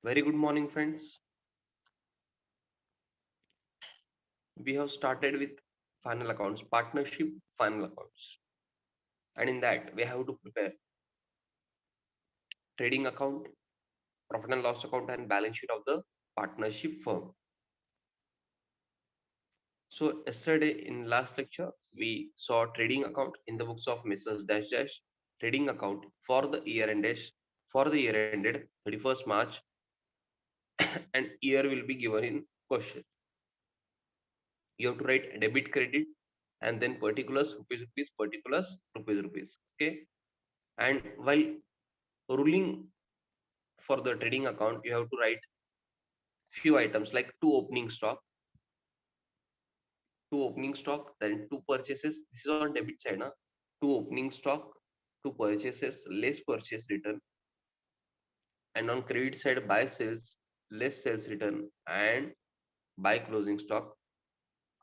Very good morning, friends. We have started with final accounts, partnership final accounts. And in that, we have to prepare trading account, profit and loss account, and balance sheet of the partnership firm. So, yesterday in last lecture, we saw trading account in the books of Mrs. Dash Dash, trading account for the year ended for the year ended 31st March, and year will be given in question. You have to write debit credit and then particulars rupees rupees particulars rupees rupees. Okay, and while ruling for the trading account, you have to write few items like two opening stock, then two purchases. This is on debit side, na? Two opening stock, two purchases, less purchase return, and on credit side, buy sales, less sales return, and buy closing stock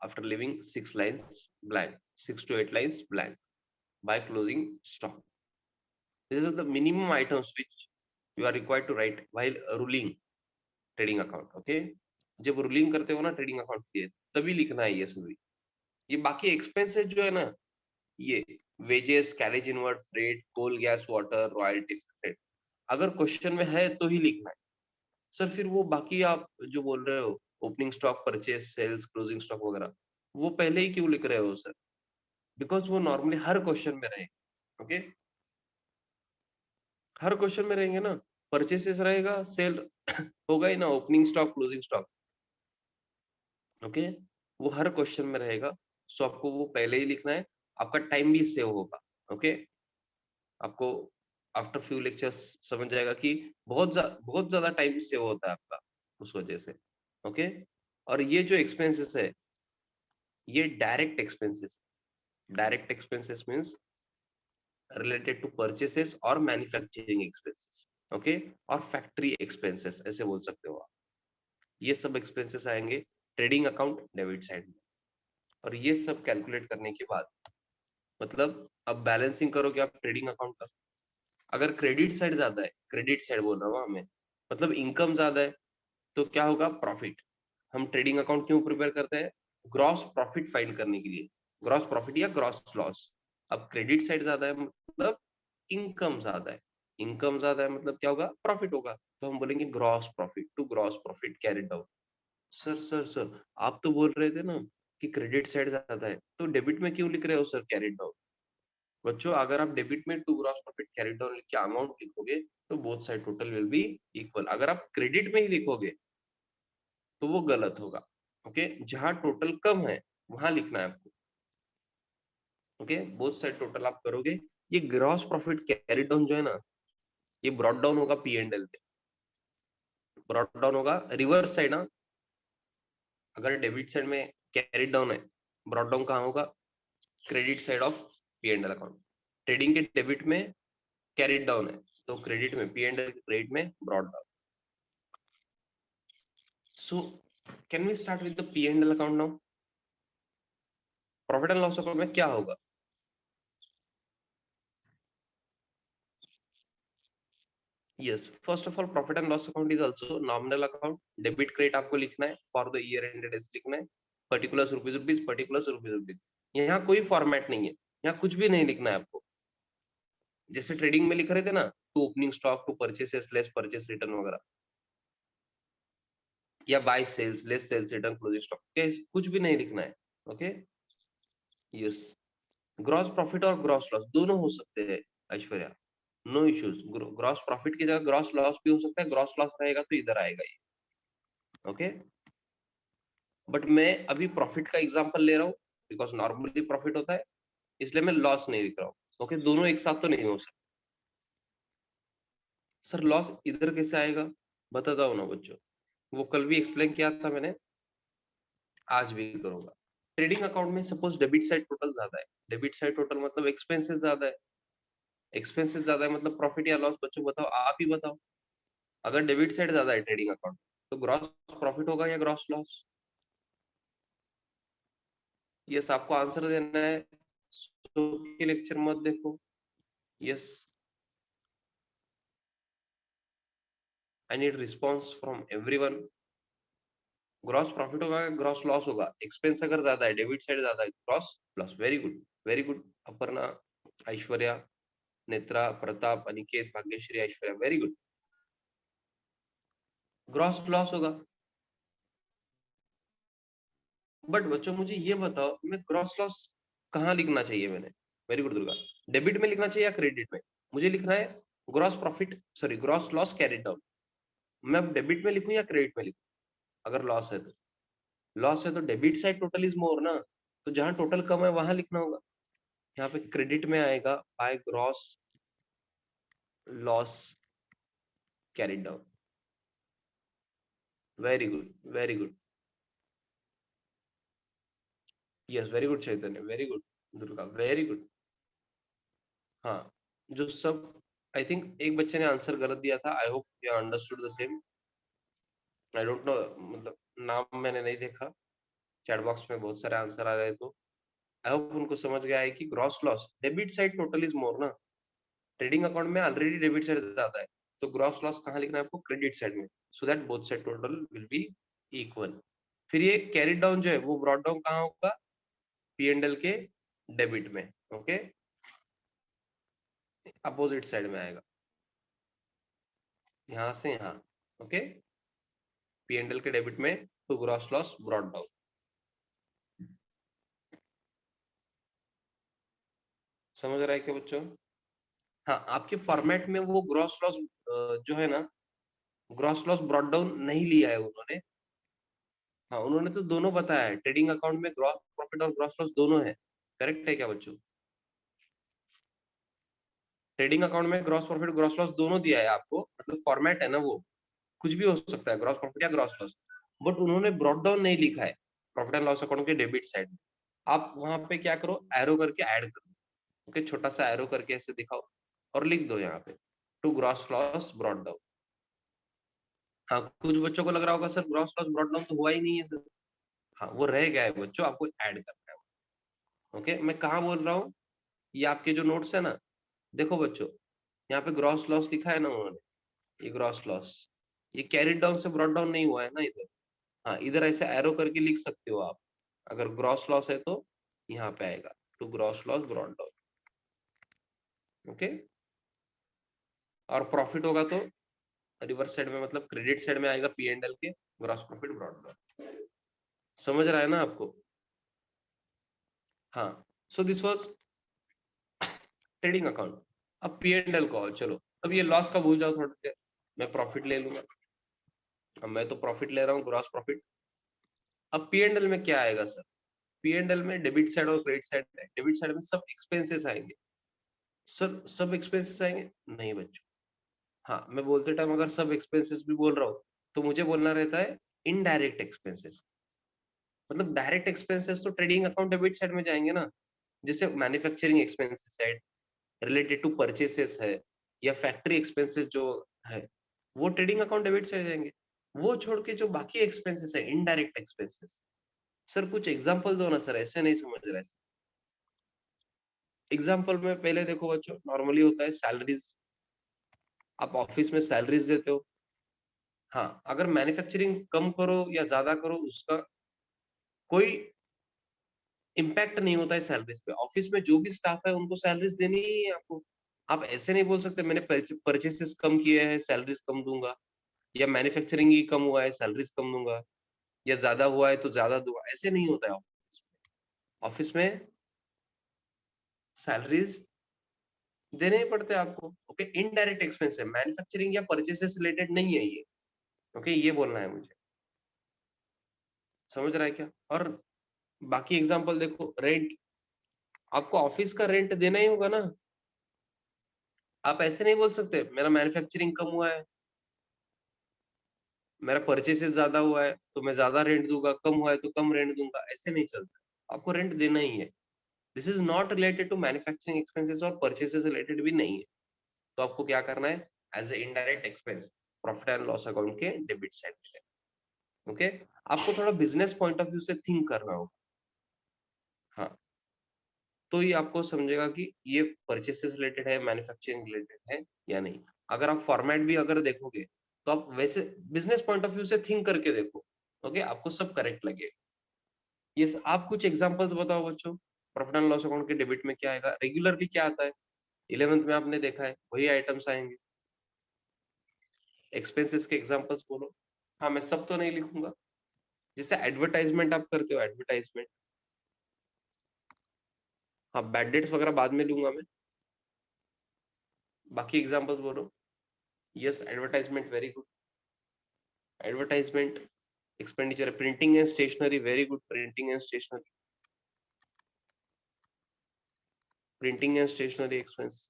after leaving 6 lines blank, 6 to 8 lines blank. Buy closing stock. This is the minimum items which you are required to write while ruling trading account. Okay, जब ruling करते हो ना trading account के, तभी लिखना है ये सभी. ये बाकी एक्सपेंसेस जो है ना, ये वेजेस, कैरेज इनवर्ड, फ्रेट, कोल, गैस, वाटर, रॉयल्टी, अगर क्वेश्चन में है तो ही लिखना है. सर फिर वो बाकी आप जो बोल रहे हो, opening stock, purchase, sales, closing stock वगैरह, वो पहले ही क्यों लिख रहे हो सर? बिकॉज वो नॉर्मली हर क्वेश्चन में रहे. ओके, हर क्वेश्चन में रहेंगे ना. परचेसेस रहेगा, सेल होगा ही ना, opening stock, closing stock. Okay, वो हर क्वेश्चन में रहेगा. सो आपको वो पहले ही लिखना है. आपका टाइम भी सेव होगा. ओके, आपको आफ्टर फ्यू लेक्चर्स समझ जाएगा कि बहुत ज्यादा टाइम सेव होता है आपका उस वजह से. ओके, और ये जो एक्सपेंसेस है, ये direct expenses. Direct expenses means related to purchases और मैन्युफैक्चरिंग एक्सपेंसेस. ओके, और फैक्ट्री एक्सपेंसेस ऐसे बोल सकते हो आप. ये सब एक्सपेंसेस आएंगे ट्रेडिंग अकाउंट डेबिट साइड में. और ये सब कैलकुलेट करने के बाद, मतलब अब बैलेंसिंग करोगे आप ट्रेडिंग अकाउंट का. अगर क्रेडिट साइड ज्यादा है, क्रेडिट साइड बोल रहा हूँ हमें, मतलब इनकम ज्यादा है, तो क्या होगा? प्रॉफिट. हम ट्रेडिंग अकाउंट क्यों प्रिपेयर करते हैं? ग्रॉस प्रॉफिट फाइंड करने के लिए. ग्रॉस प्रॉफिट या ग्रॉस लॉस. अब क्रेडिट साइड ज्यादा है मतलब इनकम ज्यादा है. इनकम ज्यादा है मतलब क्या होगा? प्रॉफिट होगा. तो हम बोलेंगे gross profit to gross profit carried down. Sir आप तो बोल रहे थे ना कि क्रेडिट साइड ज्यादा है, तो डेबिट में क्यों लिख रहे हो सर कैरिड डाउन? बच्चों, अगर आप डेबिट में to gross profit carried down लिख के अमाउंट लिखोगे, तो both side total will be equal. अगर आप क्रेडिट में ही लिखोगे तो वो गलत होगा. ओके, जहां टोटल कम है वहां लिखना है आपको. ओके, बोथ साइड टोटल आप करोगे. ये ग्रॉस प्रॉफिट कैरिड डाउन जो है ना, ये ब्रॉड डाउन होगा पी एंड एल पे. ब्रॉड डाउन होगा रिवर्स साइड ना. अगर डेबिट साइड में कैरिड डाउन है, ब्रॉड डाउन कहाँ होगा? Credit side of P and L account. Trading के डेबिट में कैरिड डाउन है, तो क्रेडिट में पी एंड एल, क्रेडिट में brought down. So can we start with the P and L account now? Profit and loss account में क्या होगा? Yes, first of all profit and loss account is also nominal account. Debit credit आपको लिखना है, for the year ended ऐसे लिखना है. Particulars rupees rupees, particulars rupees rupees. यहाँ कोई फॉर्मेट नहीं है, यहाँ कुछ भी नहीं लिखना है आपको. जैसे ट्रेडिंग में लिख रहे थे ना, to opening stock, to purchases, less purchase return वगैरह, या by sales, less sales return, closing stock, कुछ भी नहीं लिखना है. Okay, yes. ग्रॉस प्रॉफिट और ग्रॉस लॉस दोनों हो सकते हैं Aishwarya, no issues. Gross profit की जगह ग्रॉस लॉस भी हो सकता है. ग्रॉस लॉस रहेगा तो इधर आएगा ये. ओके, बट मैं अभी प्रॉफिट का एग्जांपल ले रहा हूँ, बिकॉज नॉर्मली प्रॉफिट होता है, इसलिए मैं लॉस नहीं लिख रहा हूँ. ओके, दोनों एक साथ तो नहीं हो सकते. सर लॉस इधर कैसे आएगा? बताता हूँ ना बच्चों. वो कल भी एक्सप्लेन किया था मैंने, आज भी करूंगा. ट्रेडिंग अकाउंट में सपोज डेबिट साइड टोटल ज्यादा है. डेबिट साइड टोटल मतलब एक्सपेंसेस ज्यादा है. एक्सपेंसेस ज्यादा है मतलब प्रॉफिट या लॉस? बच्चों बताओ, आप ही बताओ. अगर डेबिट साइड ज्यादा है ट्रेडिंग अकाउंट, तो ग्रॉस प्रॉफिट होगा या ग्रॉस लॉस? यस, आपको आंसर देना है. सो के लेक्चर मत देखो. Yes, I need response from everyone. Gross profit होगा, ग्रॉस लॉस होगा। एक्सपेंस अगर ज्यादा है, डेबिट साइड ज्यादा है, gross plus. Very good, very good. Aparna, Aishwarya, Netra, Pratap, Aniket, Bhagyashree, Aishwarya, very good. Gross loss होगा। बट बच्चों मुझे ये बताओ, मैं ग्रॉस लॉस कहाँ लिखना चाहिए मैंने? Very good Durga. डेबिट में लिखना चाहिए या क्रेडिट में? मुझे लिखना है gross profit, sorry gross loss carried down. मैं डेबिट में लिखूं या क्रेडिट में लिखूं? अगर लॉस है तो, लॉस है तो debit side total is more ना, तो जहां टोटल कम है वहां लिखना होगा। यहाँ पे क्रेडिट में आएगा by gross loss carried down. Very good, very good. Yes, very good Chaitanya, very good Durga, very good. हाँ, जो सब, आई थिंक एक बच्चे ने आंसर गलत दिया था। I hope you understood the same. I don't know, मतलब नाम मैंने नहीं देखा, चैट बॉक्स में बहुत सारे आंसर आ रहे, तो आई होप उनको समझ गया है कि gross loss debit side total is more ना। ट्रेडिंग अकाउंट में ऑलरेडी डेबिट साइड ज्यादा है, तो ग्रॉस लॉस कहाँ लिखना है आपको? क्रेडिट साइड में, so that both side total will be equal. फिर ये कैरिड डाउन जो है वो ब्रॉट डाउन कहाँ होगा? पी एंड एल के डेबिट में। ओके, अपोजिट साइड में आएगा, यहां से यहाँ। ओके, पी एंड एल के डेबिट में, तो ग्रॉस लॉस ब्रॉट डाउन। समझ रहा है क्या बच्चों? हाँ, आपके फॉर्मेट में वो ग्रॉस लॉस जो है ना, ग्रॉस लॉस ब्रॉट डाउन नहीं लिया है उन्होंने। हाँ, उन्होंने तो दोनों बताया है, ट्रेडिंग अकाउंट में ग्रॉस प्रॉफिट और ग्रॉस लॉस दोनों है। करेक्ट है क्या बच्चों? ट्रेडिंग अकाउंट में ग्रॉस प्रॉफिट ग्रॉस लॉस दोनों दिया है आपको, मतलब फॉर्मेट है ना वो, कुछ भी हो सकता है, ग्रॉस प्रॉफिट या ग्रॉस लॉस। बट उन्होंने ब्रॉट डाउन नहीं लिखा है प्रॉफिट एंड लॉस अकाउंट के डेबिट साइड में। आप वहां पे क्या करो, एरो करके ऐड करो। ओके, छोटा सा एरो करके ऐसे दिखाओ और लिख दो यहाँ पे, to gross loss brought down. हाँ, कुछ बच्चों को लग रहा होगा sir gross loss brought down तो हुआ ही नहीं है सर। हाँ, वो रह गया है बच्चों, आपको ऐड करना है। ओके, मैं कहाँ बोल रहा हूँ? ये आपके जो नोट्स है ना, देखो बच्चों, यहाँ पे ग्रॉस लॉस लिखा है ना उन्होंने, ये ग्रॉस लॉस, ये कैरिड डाउन से ब्रॉट डाउन नहीं हुआ है ना इधर। हाँ, इधर ऐसे एरो करके लिख सकते हो आप। अगर ग्रॉस लॉस है तो यहाँ पे आएगा to gross loss brought down. Okay, और प्रॉफिट होगा तो रिवर्स साइड में, मतलब क्रेडिट साइड में आएगा, पी एंड एल के ग्रॉस प्रॉफिट ब्रॉट डाउन। समझ रहा है ना आपको? हाँ, so this was trading account. अब पी एंड एल को आओ, चलो अब ये लॉस का भूल जाओ थोड़ा देर, मैं प्रॉफिट ले लूंगा। अब मैं तो प्रॉफिट ले रहा हूँ, ग्रॉस प्रॉफिट। अब पी एंड एल में क्या आएगा सर? पी एंड एल में डेबिट साइड और क्रेडिट साइड है। डेबिट साइड में सब एक्सपेंसेस आएंगे। सर सब एक्सपेंसेस आएंगे? नहीं बच्चों। हाँ, मैं बोलते टाइम अगर सब एक्सपेंसेस भी बोल रहा हूँ, तो मुझे बोलना रहता है इनडायरेक्ट एक्सपेंसेस। मतलब डायरेक्ट एक्सपेंसेस तो ट्रेडिंग अकाउंट डेबिट साइड में जाएंगे ना, जैसे manufacturing expenses side related to purchases है, या फैक्ट्री एक्सपेंसेस जो है, वो ट्रेडिंग अकाउंट डेबिट साइड जाएंगे। वो छोड़ के जो बाकी एक्सपेंसेस है, इनडायरेक्ट एक्सपेंसेस, सर कुछ एग्जांपल दो ना सर, ऐसे नहीं समझ रहे। एग्जांपल में पहले देखो बच्चों, नॉर्मली होता है सैलरीज, आप ऑफिस में सैलरीज देते हो। हाँ, अगर मैन्युफैक्चरिंग कम करो या ज्यादा करो, उसका कोई इम्पैक्ट नहीं होता है सैलरीज पे। ऑफिस में जो भी स्टाफ है उनको सैलरीज देनी ही है आपको। आप ऐसे नहीं बोल सकते मैंने परचेसेस कम किए हैं सैलरीज कम दूंगा, या मैन्युफैक्चरिंग ही कम हुआ है सैलरीज कम दूंगा, या ज्यादा हुआ है तो ज्यादा दूंगा, ऐसे नहीं होता है ऑफिस में। ऑफिस में सैलरीज देने ही पड़ते हैं आपको। ओके, इनडायरेक्ट एक्सपेंस है, मैन्युफैक्चरिंग या परचेसेस रिलेटेड नहीं है ये। ओके, ये बोलना है मुझे। समझ रहा है क्या? और बाकी एग्जांपल देखो, रेंट, आपको ऑफिस का रेंट देना ही होगा ना। आप ऐसे नहीं बोल सकते मेरा मैन्युफैक्चरिंग कम हुआ है, मेरा परचेसेस ज्यादा हुआ है तो मैं ज्यादा रेंट दूंगा, कम हुआ है तो कम रेंट दूंगा, ऐसे नहीं चलता। आपको रेंट देना ही है। This is not related to manufacturing expenses, और परचेसेस रिलेटेड भी नहीं है। तो आपको क्या करना है, as a indirect expense profit and loss account के डेबिट साइड पे। ओके, आपको थोड़ा बिजनेस पॉइंट ऑफ व्यू से थिंक करना होगा। हाँ, तो ये आपको समझेगा कि ये परचेसेस रिलेटेड है, मैन्युफैक्चरिंग रिलेटेड है या नहीं। अगर आप फॉर्मेट भी अगर देखोगे, तो आप वैसे बिजनेस पॉइंट ऑफ व्यू से थिंक करके देखो, ओके, आपको सब करेक्ट लगे। यस, आप कुछ एग्जांपल्स बताओ बच्चों, प्रॉफिट एंड लॉस अकाउंट के डेबिट में क्या आएगा, रेगुलरली क्या आता है, 11th में आपने देखा है वही आइटम्स आएंगे। एक्सपेंसेस के एग्जांपल्स बोलो। हाँ, मैं सब तो नहीं लिखूंगा, जैसे एडवर्टाइजमेंट आप करते हो, एडवर्टाइजमेंट। हाँ, बैड डेट्स वगैरह बाद में लूंगा मैं। बाकी एग्जांपल्स बोलो। Yes, advertisement, very good. Advertisement expenditure, printing and stationery, very good, printing and stationery. Printing and stationery expense.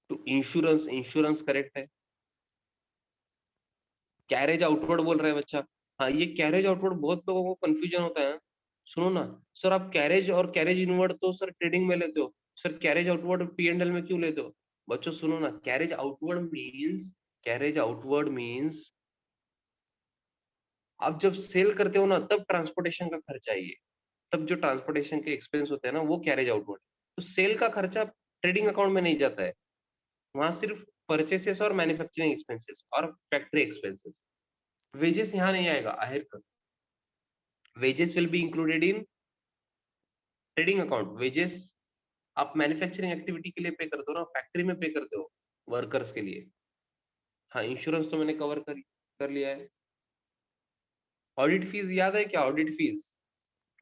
तो इंश्योरेंस, इंश्योरेंस करेक्ट है। कैरेज आउटवर्ड बोल रहे हैं बच्चा। हाँ, ये कैरेज आउटवर्ड बहुत लोगों को कंफ्यूजन होता है। सुनो ना सर, आप कैरेज और कैरेज इनवर्ड तो सर ट्रेडिंग में लेते हो, सर कैरेज आउटवर्ड P&L में क्यों लेते हो? बच्चों सुनो ना, कैरेज आउटवर्ड मीन्स आप जब सेल करते हो ना, तब ट्रांसपोर्टेशन का खर्चा है ये, तब जो ट्रांसपोर्टेशन के एक्सपेंस होते हैं ना, वो कैरेज आउटवर्ड। तो सेल का खर्चा ट्रेडिंग अकाउंट में नहीं जाता है, वहां सिर्फ परचेसेस और मैन्युफैक्चरिंग एक्सपेंसेस और फैक्ट्री एक्सपेंसेस। वेजेस यहाँ नहीं आएगा, आहेर का wages will be included in trading account. Wages आप मैन्युफैक्चरिंग एक्टिविटी के लिए पे करते हो ना, फैक्ट्री में पे करते हो वर्कर्स के लिए। हाँ, इंश्योरेंस तो मैंने कवर कर लिया है। ऑडिट फीस याद है क्या? ऑडिट फीस,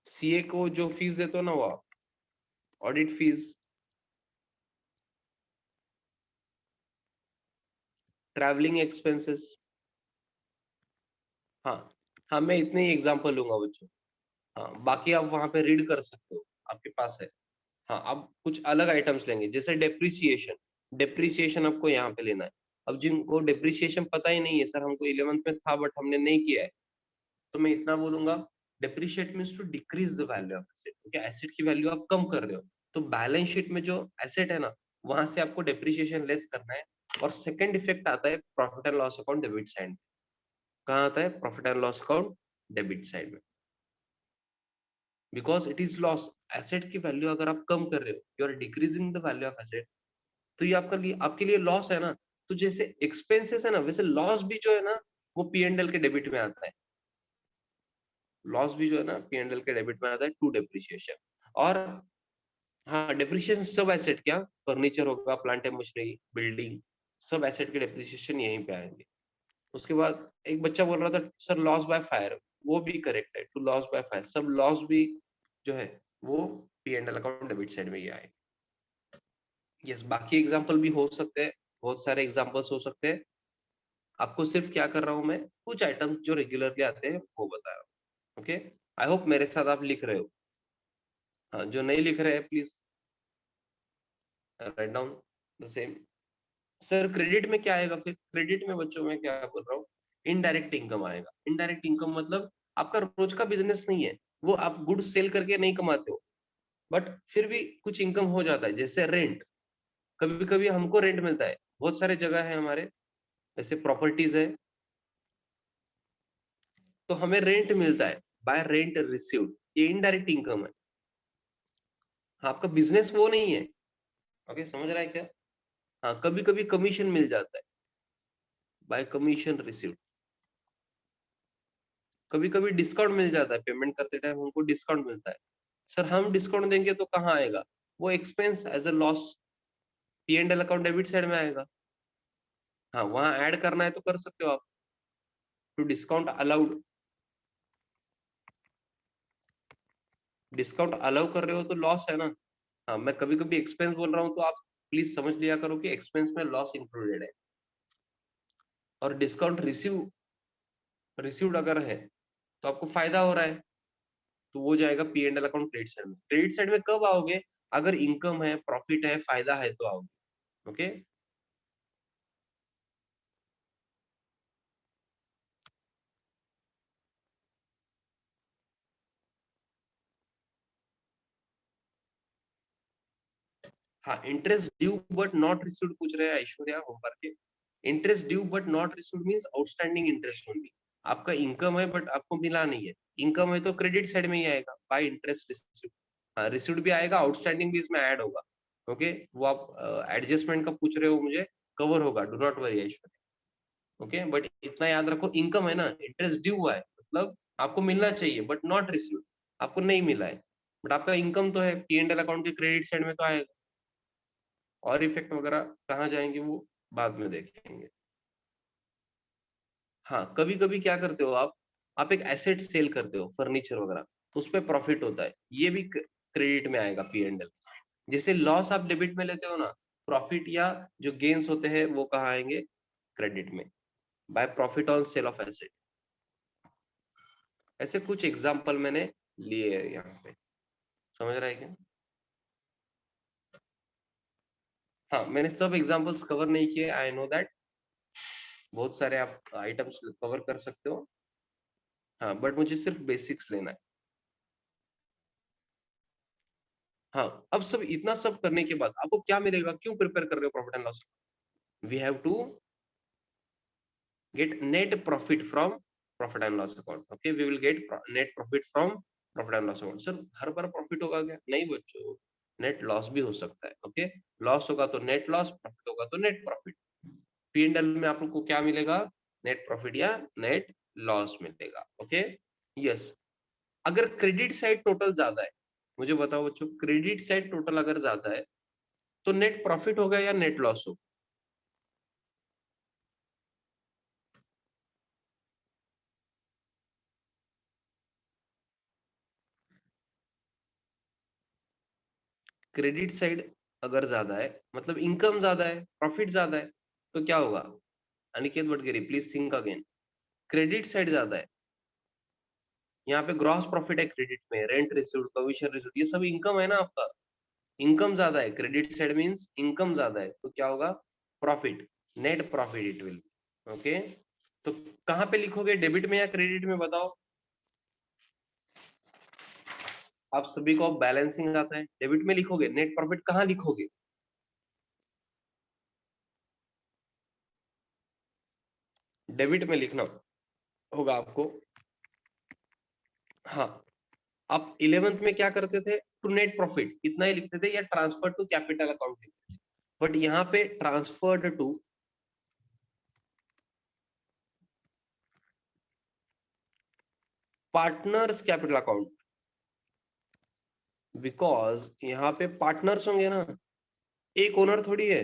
सीए को जो फीस देते हो ना, वो ऑडिट फीस। Travelling expenses. हाँ, हाँ, मैं इतने ही एग्जांपल लूंगा बच्चों। हाँ, बाकी आप वहां पे रीड कर सकते हो, आपके पास है। हाँ, अब कुछ अलग आइटम्स लेंगे, जैसे डेप्रिसिएशन। डेप्रिसिएशन आपको यहाँ पे लेना है। अब जिनको डेप्रिसिएशन पता ही नहीं है, सर हमको 11th में था बट हमने नहीं किया है, तो मैं इतना बोलूंगा, depreciate means to decrease the value of asset, क्योंकि एसेट की वैल्यू आप कम कर रहे हो। तो बैलेंस शीट में जो एसेट है ना, वहां से आपको डेप्रिसिएशन लेस करना है। और सेकंड इफेक्ट आता है profit and loss account debit side में। कहाँ आता है profit and loss account? Debit side में। Because it is loss, asset की वैल्यू अगर आप कम कर रहे हो, you are decreasing the value of asset, तो ये आपके लिए लॉस है ना। तो जैसे एक्सपेंसेस है ना, वैसे लॉस भी जो है ना, वो P&L के डेबिट में आता है। लॉस भी जो है ना, P&L के डेबिट में आता है टू डेप्रिसिएशन। और हाँ, डेप्रिसिएशन सब एसेट, क्या फर्नीचर होगा, प्लांट एंड मशीनरी, बिल्डिंग, सब एसेट के डेप्रिसिएशन यहीं पे आएंगे। उसके बाद एक बच्चा बोल रहा था सर लॉस बाय फायर, वो भी करेक्ट है, टू लॉस बाय फायर, सब लॉस भी जो है वो P&L अकाउंट डेबिट साइड में ही आए। यस, बाकी एग्जांपल भी हो सकते हैं, बहुत सारे एग्जांपल्स हो सकते हैं। आपको सिर्फ क्या कर रहा हूँ मैं, कुछ आइटम्स जो रेगुलरली आते हैं वो बता रहा हूँ। ओके, आई होप मेरे साथ आप लिख रहे हो। हाँ, जो नहीं लिख रहे हैं please write down the same. Sir credit में क्या आएगा फिर? क्रेडिट में बच्चों में क्या बोल रहा हूँ, इनडायरेक्ट इनकम आएगा। इनडायरेक्ट इनकम मतलब आपका रोज का बिजनेस नहीं है, वो आप गुड्स सेल करके नहीं कमाते हो, बट फिर भी कुछ इनकम हो जाता है, जैसे रेंट। कभी कभी हमको रेंट मिलता है, बहुत सारे जगह है हमारे, जैसे प्रॉपर्टीज है, तो हमें रेंट मिलता है, बाय रेंट रिसीव्ड, ये इनडायरेक्ट इनकम है। हाँ, आपका बिजनेस वो नहीं है। ओके, समझ रहा है क्या? हाँ, कभी कभी कमीशन मिल जाता है, बाय कमीशन रिसीव्ड। कभी कभी डिस्काउंट मिल जाता है, पेमेंट करते टाइम हमको डिस्काउंट मिलता है। सर हम डिस्काउंट देंगे तो कहाँ आएगा? वो expense as a loss, P&L account debit side में आएगा। हाँ, वहां ऐड करना है तो कर सकते हो आप, to discount allowed. Discount allow कर रहे हो तो लॉस है ना। हाँ, मैं कभी कभी एक्सपेंस बोल रहा हूँ तो आप प्लीज समझ लिया करो कि एक्सपेंस में लॉस इंक्लूडेड है। और डिस्काउंट रिसीव्ड अगर है तो आपको फायदा हो रहा है, तो वो जाएगा P&L अकाउंट क्रेडिट साइड में। क्रेडिट साइड में कब आओगे? अगर इनकम है, प्रॉफिट है, फायदा है तो आओगे। ओके, हाँ, interest due but not received पूछ रहे हैं ऐश्वर्या होमवर्क के। Interest due but not received means outstanding interest only. आपका इनकम है बट आपको मिला नहीं है, इनकम है तो क्रेडिट साइड में ही आएगा, बाय इंटरेस्ट रिसीव्ड। हाँ, रिसीव्ड भी आएगा, आउटस्टैंडिंग भी इसमें ऐड होगा। ओके वो आप एडजस्टमेंट का पूछ रहे हो मुझे, कवर होगा, do not worry Aishwarya. Okay but इतना याद रखो, इनकम है ना, इंटरेस्ट ड्यू हुआ है, मतलब आपको मिलना चाहिए बट नॉट रिसीव, आपको नहीं मिला है, बट आपका इनकम तो है, P&L अकाउंट के क्रेडिट साइड में तो आएगा। और इफेक्ट वगैरह कहाँ जाएंगे वो बाद में देखेंगे। हाँ, कभी कभी क्या करते हो आप एक एसेट सेल करते हो, फर्नीचर वगैरह, उस पे प्रॉफिट होता है, ये भी क्रेडिट में आएगा P&L। जैसे लॉस आप डेबिट में लेते हो ना, प्रॉफिट या जो गेन्स होते हैं वो कहाँ आएंगे, क्रेडिट में, by profit on sale of asset. ऐसे कुछ एग्जाम्पल मैंने लिए हैं यहाँ पे, समझ रहा है क्या? हाँ, मैंने सब एग्जाम्पल्स कवर नहीं किए, आई नो दैट, बहुत सारे आप आइटम्स कवर कर सकते हो। हाँ, बट मुझे सिर्फ बेसिक्स लेना है। हाँ, अब सब इतना सब करने के बाद आपको क्या मिलेगा, क्यों प्रिपेयर कर रहे हो profit and loss? We have to get net profit from profit and loss account. Okay, we will get net profit from profit and loss account. Sir her bar profit होगा क्या? नहीं बच्चों, नेट लॉस भी हो सकता है। Okay, loss होगा तो नेट लॉस, प्रॉफिट होगा तो नेट प्रॉफिट। P&L में आप लोग को क्या मिलेगा, नेट प्रॉफिट या नेट लॉस मिलेगा। Okay, yes. अगर क्रेडिट साइड टोटल ज्यादा है, मुझे बताओ बच्चों, क्रेडिट साइड टोटल अगर ज्यादा है तो नेट प्रॉफिट होगा या नेट लॉस होगा? क्रेडिट साइड अगर ज्यादा है, मतलब इनकम ज्यादा है, प्रॉफिट ज्यादा है, तो क्या होगा? Aniket Bhatgiri please think again. Credit side ज्यादा है, यहाँ पे ग्रॉस प्रॉफिट है क्रेडिट में, रेंट रिसीव्ड, कमीशन रिसीव्ड, ये सब इनकम है ना आपका, इनकम ज्यादा है, क्रेडिट साइड मींस इनकम ज्यादा है, तो क्या होगा, profit, net profit it will. Okay, तो कहाँ पे लिखोगे, डेबिट में या क्रेडिट में, बताओ? आप सभी को बैलेंसिंग आता है, डेबिट में लिखोगे, नेट प्रॉफिट कहाँ लिखोगे? डेबिट में लिखना होगा आपको। हाँ, आप 11th में क्या करते थे, टू नेट प्रॉफिट इतना ही लिखते थे, या ट्रांसफर टू कैपिटल अकाउंट लिखते थे, बट यहाँ पे transferred to partners capital account, because यहाँ पे पार्टनर्स होंगे ना, एक ओनर थोड़ी है,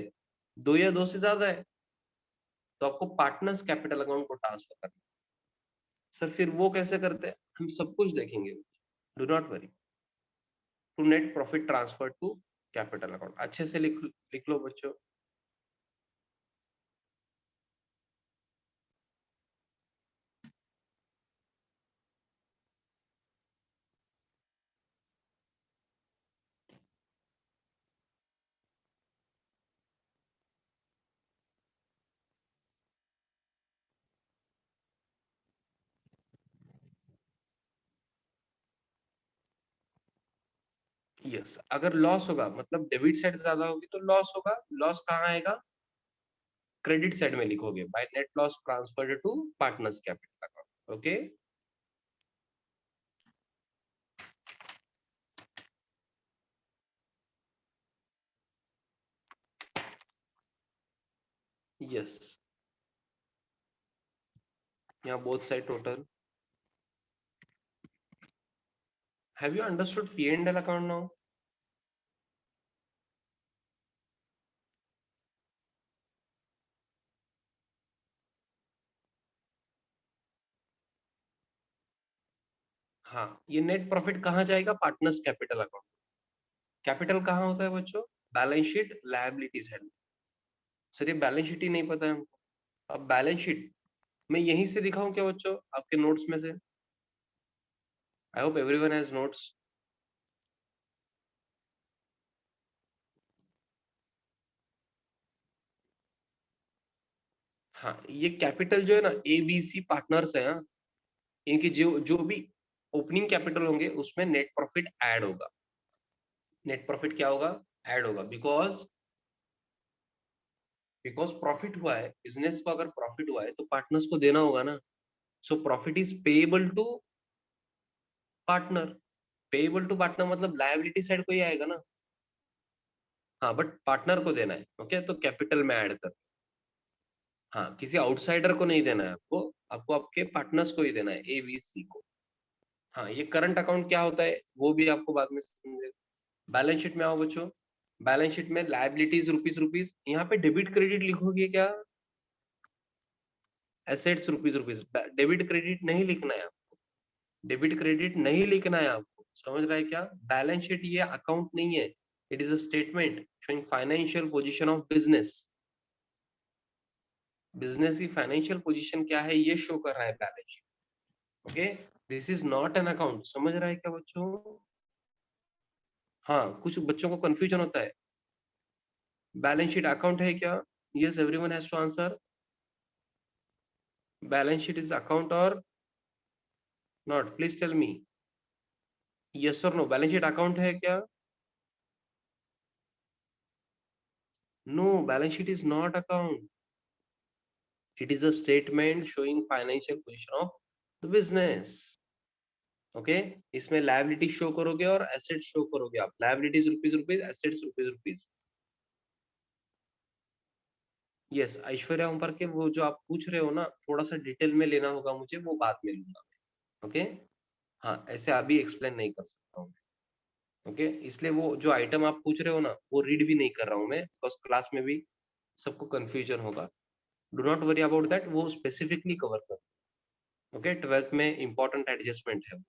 दो या दो से ज्यादा है, तो आपको पार्टनर्स कैपिटल अकाउंट को ट्रांसफर करना। सर फिर वो कैसे करते हैं, हम सब कुछ देखेंगे, do not worry. To net profit transfer to capital account, अच्छे से लिख लो बच्चों। यस, अगर लॉस होगा, मतलब डेबिट साइड ज्यादा होगी तो लॉस होगा, लॉस कहाँ आएगा, क्रेडिट साइड में लिखोगे, by net loss transferred to partners capital account. Okay, yes, यहाँ both side total. Have you understood P&L account now? हाँ, ये नेट प्रॉफिट कहाँ जाएगा, पार्टनर्स कैपिटल अकाउंट। कैपिटल कहाँ होता है बच्चों, बैलेंस शीट लायबिलिटी साइड में। सर ये बैलेंस शीट ही नहीं पता है हमको। अब बैलेंस शीट मैं यहीं से दिखाऊं क्या बच्चों, आपके नोट्स में से? आई होप एवरीवन हैज नोट्स। हाँ, ये कैपिटल जो है ना, ABC पार्टनर्स है, हाँ, इनके जो जो भी ओपनिंग कैपिटल होंगे उसमें नेट प्रॉफिट ऐड होगा। नेट प्रॉफिट क्या होगा, ऐड होगा, बिकॉज प्रॉफिट हुआ है, बिजनेस को अगर प्रॉफिट हुआ है तो पार्टनर्स को देना होगा ना, so profit is payable to partner. Payable to partner मतलब लायबिलिटी साइड को ही आएगा ना। हाँ, बट पार्टनर को देना है, ओके? तो कैपिटल में ऐड कर, हाँ, किसी आउटसाइडर को नहीं देना है आपको, आपको आपके पार्टनर्स को ही देना है, ए, बी, सी को। हाँ, ये करंट अकाउंट क्या होता है, वो भी आपको बाद में समझेगा। बैलेंस शीट में आओ बच्चों, बैलेंस शीट में लायबिलिटीज रुपीज रुपीज, यहाँ पे डेबिट क्रेडिट लिखोगे क्या? Assets rupees rupees, debit credit नहीं लिखना है आपको, डेबिट क्रेडिट नहीं लिखना है आपको, समझ रहा है क्या? बैलेंस शीट ये अकाउंट नहीं है, it is a statement showing financial position of business. Business की फाइनेंशियल पोजीशन क्या है ये शो कर रहा है balance sheet, okay? This is not an account, समझ रहा है क्या बच्चों? हाँ, कुछ बच्चों को कंफ्यूजन होता है, बैलेंस शीट अकाउंट है क्या? Yes, everyone has to answer, balance sheet is account or not? Please tell me, yes or no, balance sheet account है क्या? No, balance sheet is not account, it is a statement showing financial position of the business, okay? इसमें liability show करोगे और asset show करोगे आप, liabilities rupees rupees, assets rupees rupees. Yes, Aishwarya Umar के वो जो आप पूछ रहे हो ना, थोड़ा सा डिटेल में लेना होगा मुझे, वो बाद में लूंगा, ओके? हाँ, ऐसे अभी एक्सप्लेन नहीं कर सकता हूँ, ओके? इसलिए वो जो आइटम आप पूछ रहे हो ना, वो रीड भी नहीं कर रहा हूँ मैं, बिकॉज क्लास में भी सबको कंफ्यूजन होगा। Do not worry about that, वो स्पेसिफिकली कवर कर, ओके? 12th में इंपॉर्टेंट एडजस्टमेंट है।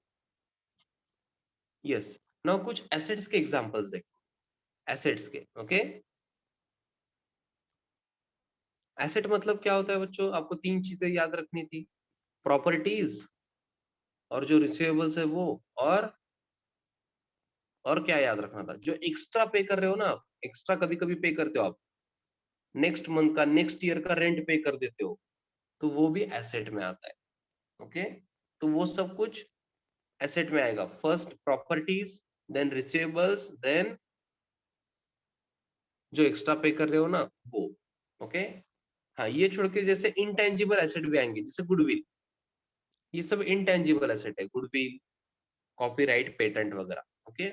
यस, नाउ कुछ एसेट्स के एग्जांपल्स देखो, एसेट्स के, ओके? एसेट मतलब क्या होता है बच्चों? आपको तीन चीजें याद रखनी थी, प्रॉपर्टीज, और जो रिसीवेबल्स है वो, और क्या याद रखना था? जो एक्स्ट्रा पे कर रहे हो ना आप, एक्स्ट्रा कभी कभी पे करते हो आप, नेक्स्ट मंथ का, नेक्स्ट ईयर का रेंट पे कर देते हो, तो वो भी एसेट में आता है, ओके? तो वो सब कुछ एसेट में आएगा, first properties, then receivables, then जो एक्स्ट्रा पे कर रहे हो ना वो, ओके? हाँ, ये छोड़ के जैसे इनटेंजिबल एसेट भी आएंगे, जैसे गुडविल, ये सब इनटेंजिबल एसेट है, गुडविल, कॉपीराइट, पेटेंट वगैरह, ओके?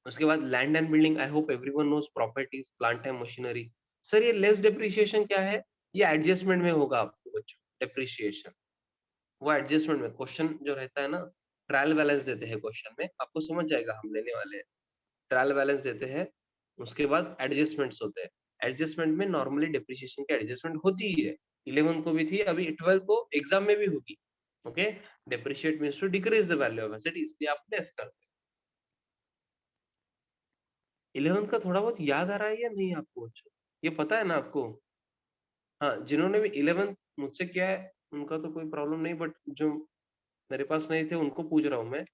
उसके बाद land and building, I hope everyone knows, properties, plant and machinery. Sir ये लेस डेप्रिसिएशन क्या है? ये एडजस्टमेंट में होगा आपको बच्चों, डेप्रिसिएशन वो एडजस्टमेंट में, क्वेश्चन जो रहता है ना, ट्रायल बैलेंस देते हैं क्वेश्चन में, आपको समझ जाएगा, हम लेने वाले हैं, ट्रायल बैलेंस देते हैं, उसके बाद एडजस्टमेंट्स होते हैं, एडजस्टमेंट में नॉर्मली डेप्रिसिएशन की एडजस्टमेंट होती ही है, 11 को भी थी, अभी 12 को एग्जाम में भी होगी, okay? Depreciate means to decrease the value of asset, इसलिए आप लेस करते हैं। 11 का थोड़ा बहुत याद आ रहा है या नहीं आपको बच्चों? ये पता है ना आपको? हाँ, जिन्होंने भी 11 मुझसे किया है उनका तो कोई प्रॉब्लम नहीं, बट जो मेरे पास नहीं थे उनको पूछ रहा हूँ मैं,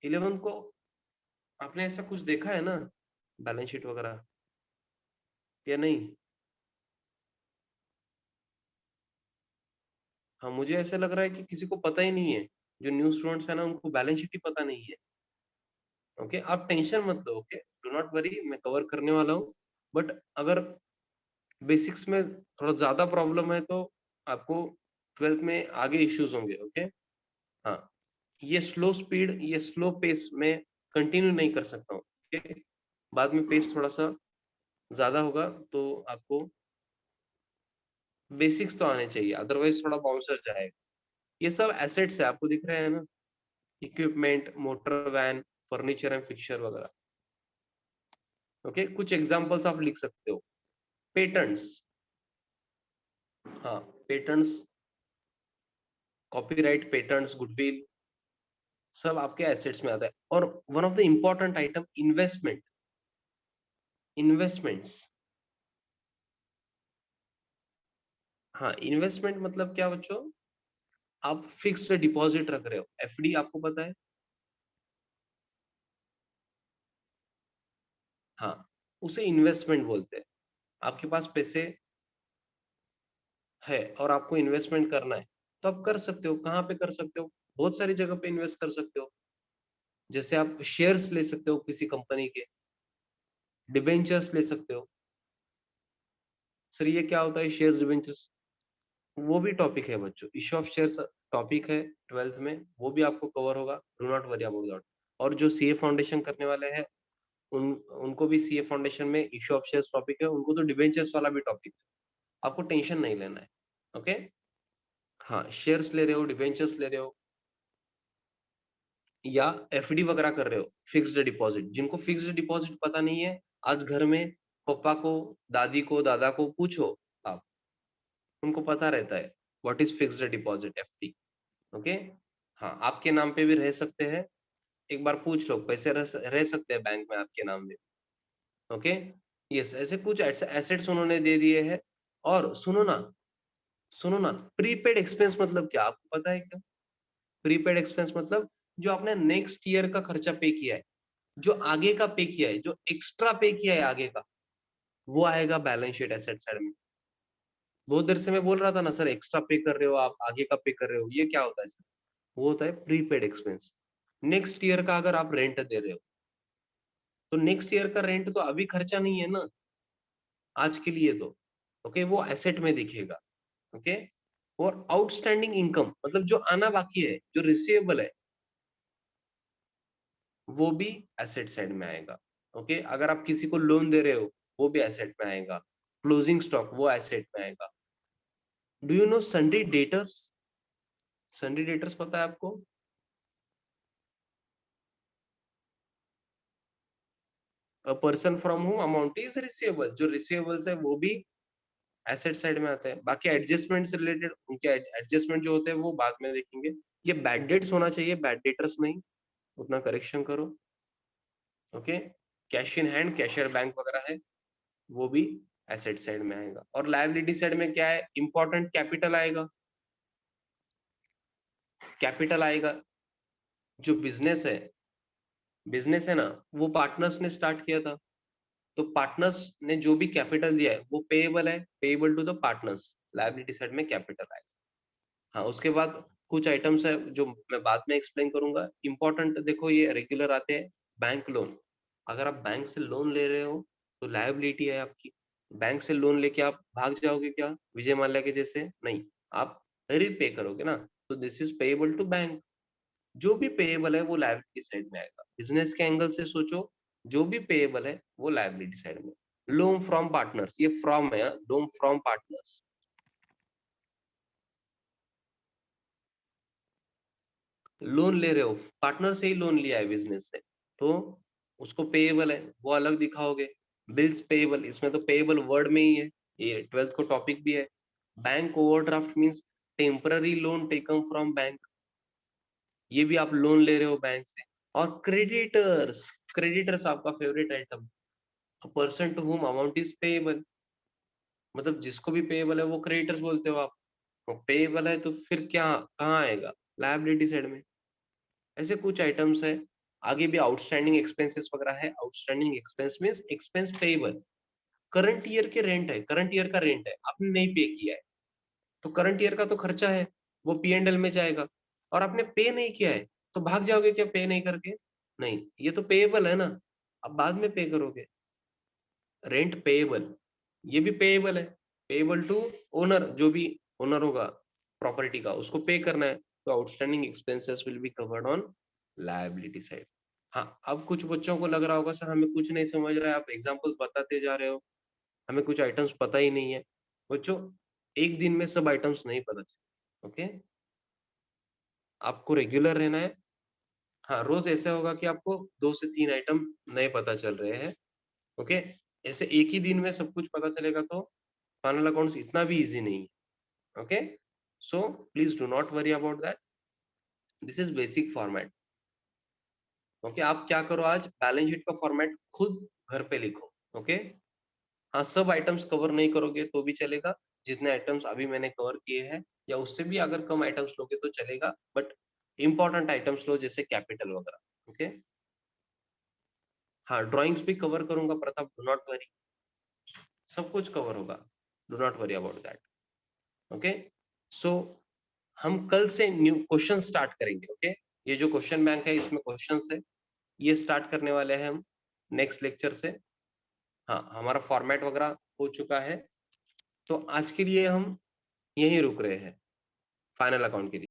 11 को आपने ऐसा कुछ देखा है ना, बैलेंस शीट वगैरह या नहीं? हाँ, मुझे ऐसा लग रहा है कि किसी को पता ही नहीं है, जो न्यू स्टूडेंट्स है ना उनको बैलेंस शीट ही पता नहीं है, ओके? आप टेंशन मत लो, ओके? डू नॉट वरी, मैं कवर करने वाला हूँ, बट अगर बेसिक्स में थोड़ा ज्यादा प्रॉब्लम है तो आपको 12th में आगे इश्यूज होंगे, ओके? हाँ, ये स्लो स्पीड, ये स्लो पेस में कंटिन्यू नहीं कर सकता हूँ, ओके? बाद में पेस थोड़ा सा ज्यादा होगा तो आपको बेसिक्स तो आने चाहिए, अदरवाइज थोड़ा बाउंसर जाएगा। ये सब एसेट्स है, आपको दिख रहे हैं ना, equipment, motor van, furniture and fixture वगैरह, ओके? कुछ एग्जांपल्स आप लिख सकते हो, पेटेंट्स, हाँ, पेटेंट्स, कॉपीराइट, पेटेंट्स, गुडविल, सब आपके एसेट्स में आता है। और one of the important item, investment, investments, हाँ, इन्वेस्टमेंट मतलब क्या बच्चों? आप फिक्स्ड डिपॉजिट रख रहे हो, एफडी आपको पता है? हाँ, उसे इन्वेस्टमेंट बोलते हैं। आपके पास पैसे है और आपको इन्वेस्टमेंट करना है, तो आप कर सकते हो, कहाँ पे कर सकते हो? बहुत सारी जगह पे इन्वेस्ट कर सकते हो, जैसे आप शेयर्स ले सकते हो किसी कंपनी के, डिबेंचर्स ले सकते हो। सर ये क्या होता है शेयर्स, डिबेंचर्स? वो भी टॉपिक है बच्चों, इश्यू ऑफ शेयर्स टॉपिक है 12th में, वो भी आपको कवर होगा, do not worry about that. और जो सीए फाउंडेशन करने वाले हैं उनको भी सीए फाउंडेशन में इश्यू ऑफ शेयर्स टॉपिक है, उनको तो डिबेंचर्स वाला भी टॉपिक है, आपको टेंशन नहीं लेना है। ओके, हाँ, शेयर्स ले रहे हो, डिबेंचर्स ले रहे हो या एफडी वगैरह कर रहे हो, फिक्स्ड डिपॉजिट, जिनको फिक्स्ड डिपॉजिट पता नहीं है, आज घर में पापा को, दादी को, दादा को पूछो आप, उनको पता रहता है what is fixed deposit, FD. Okay, हाँ, आपके नाम पे भी रह सकते हैं, एक बार पूछ लो, पैसे रह सकते हैं बैंक में आपके नाम में। ओके, यस, ऐसे कुछ एसेट्स उन्होंने दे दिए हैं। और सुनो ना, प्रीपेड एक्सपेंस मतलब क्या, आपको पता है क्या? प्रीपेड एक्सपेंस मतलब जो आपने नेक्स्ट ईयर का खर्चा पे किया है, जो आगे का पे किया है, जो एक्स्ट्रा पे किया है आगे का, वो आएगा बैलेंस शीट एसेट साइड में। बहुत देर से मैं बोल रहा था ना सर, एक्स्ट्रा पे कर रहे हो आप, आगे का पे कर रहे हो, ये क्या होता है सर? वो होता है प्रीपेड एक्सपेंस। नेक्स्ट ईयर का अगर आप रेंट दे रहे हो, तो नेक्स्ट ईयर का रेंट तो अभी खर्चा नहीं है ना, आज के लिए तो। ओके, वो एसेट में दिखेगा। ओके, और आउटस्टैंडिंग इनकम मतलब जो आना बाकी है, जो रिसीवेबल है, वो भी एसेट साइड में आएगा। ओके, अगर आप किसी को लोन दे रहे हो, वो भी एसेट में आएगा। क्लोजिंग स्टॉक वो एसेट में आएगा। Do you know सन्डी debtors? सन्डी debtors पता है आपको? अ पर्सन फ्रॉम हुम अमाउंट इज रिसीवेबल, जो रिसीवेबल्स है वो भी एसेट साइड में आते हैं। बाकी एडजस्टमेंट से रिलेटेड उनके एडजस्टमेंट जो होते हैं वो बाद में देखेंगे। ये बैड डेट्स होना चाहिए, बैड डेटर्स नहीं, उतना करेक्शन करो। Okay, cash in hand, cashier bank वगैरह है, वो भी एसेट साइड में आएगा। और लायबिलिटी साइड में क्या है, इंपॉर्टेंट कैपिटल आएगा। कैपिटल आएगा, जो बिजनेस है ना, वो पार्टनर्स ने स्टार्ट किया था, तो पार्टनर्स ने जो भी कैपिटल दिया है वो पेएबल है, payable to the partners, liability side में कैपिटल आएगा। हाँ, उसके बाद कुछ आइटम्स है जो मैं बाद में एक्सप्लेन करूंगा। इंपॉर्टेंट देखो, ये रेगुलर आते हैं। बैंक लोन, अगर आप बैंक से लोन ले रहे हो तो लायबिलिटी है आपकी। बैंक से लोन लेके आप भाग जाओगे क्या विजय माल्या के जैसे? नहीं, आप रीपे करोगे ना, तो this is payable to bank. जो भी पेएबल है वो लायबिलिटी साइड में आएगा। बिजनेस के एंगल से सोचो, जो भी पेएबल है वो लायबिलिटी साइड में। लोन फ्रॉम पार्टनर्स, ये फ्रॉम है, लोन फ्रॉम पार्टनर्स, लोन ले रहे हो, पार्टनर से ही लोन लिया है बिजनेस से, तो उसको पेएबल है, वो अलग दिखाओगे। बिल्स पेएबल, इसमें तो पेएबल वर्ड में ही है, ये 12th को टॉपिक भी है। Bank overdraft means temporary loan taken from bank, ये भी आप लोन ले रहे हो बैंक से। और क्रेडिटर्स, क्रेडिटर्स आपका favourite item, person to whom amount is payable, मतलब जिसको भी पेएबल है वो क्रेडिटर्स बोलते हो आप। पेएबल है तो फिर क्या कहाँ आएगा? लायबिलिटी साइड में। ऐसे कुछ आइटम्स है। आगे भी आउटस्टैंडिंग एक्सपेंसेस वगैरह है। Outstanding expense means expense payable, current year के रेंट है, करंट ईयर का रेंट है, आपने नहीं पे किया है, तो करंट ईयर का तो खर्चा है, वो पी एंड एल में जाएगा। और आपने पे नहीं किया है, तो भाग जाओगे क्या पे नहीं करके? नहीं, ये तो पेएबल है ना, अब बाद में पे करोगे। रेंट पेएबल, ये भी पेएबल है, पेएबल टू ओनर, जो भी ओनर होगा प्रॉपर्टी का, उसको पे करना है, तो outstanding expenses will be covered on liability side. हाँ, अब कुछ बच्चों को लग रहा होगा सर हमें कुछ नहीं समझ रहा है, आप एग्जांपल्स बताते जा रहे हो, हमें कुछ आइटम्स पता ही नहीं है। बच्चों, एक दिन में सब आइटम्स नहीं पता चले। ओके, आपको रेगुलर रहना है। हाँ, रोज ऐसा होगा कि आपको 2 से 3 आइटम नए पता चल रहे हैं। ओके, ऐसे एक ही दिन में सब कुछ पता चलेगा तो फाइनल अकाउंट्स इतना भी इजी नहीं है। Okay, so please do not worry about that, this is basic format. Okay, आप क्या करो, आज बैलेंस शीट का फॉर्मेट खुद घर पे लिखो। ओके, हाँ, सब आइटम्स कवर नहीं करोगे तो भी चलेगा, जितने आइटम्स अभी मैंने कवर किए हैं या उससे भी अगर कम आइटम्स लोगे तो चलेगा, बट इंपॉर्टेंट आइटम्स लो जैसे कैपिटल वगैरह। ओके, हाँ, ड्राइंग्स भी कवर करूंगा प्रताप, डू नॉट वरी, सब कुछ कवर होगा, do not worry about that. Okay, so हम कल से न्यू क्वेश्चन स्टार्ट करेंगे। ओके, ये जो क्वेश्चन बैंक है इसमें क्वेश्चंस है, ये स्टार्ट करने वाले हैं हम नेक्स्ट लेक्चर से। हाँ, हमारा फॉर्मेट वगैरह हो चुका है, तो आज के लिए हम यहीं रुक रहे हैं फाइनल अकाउंट के लिए।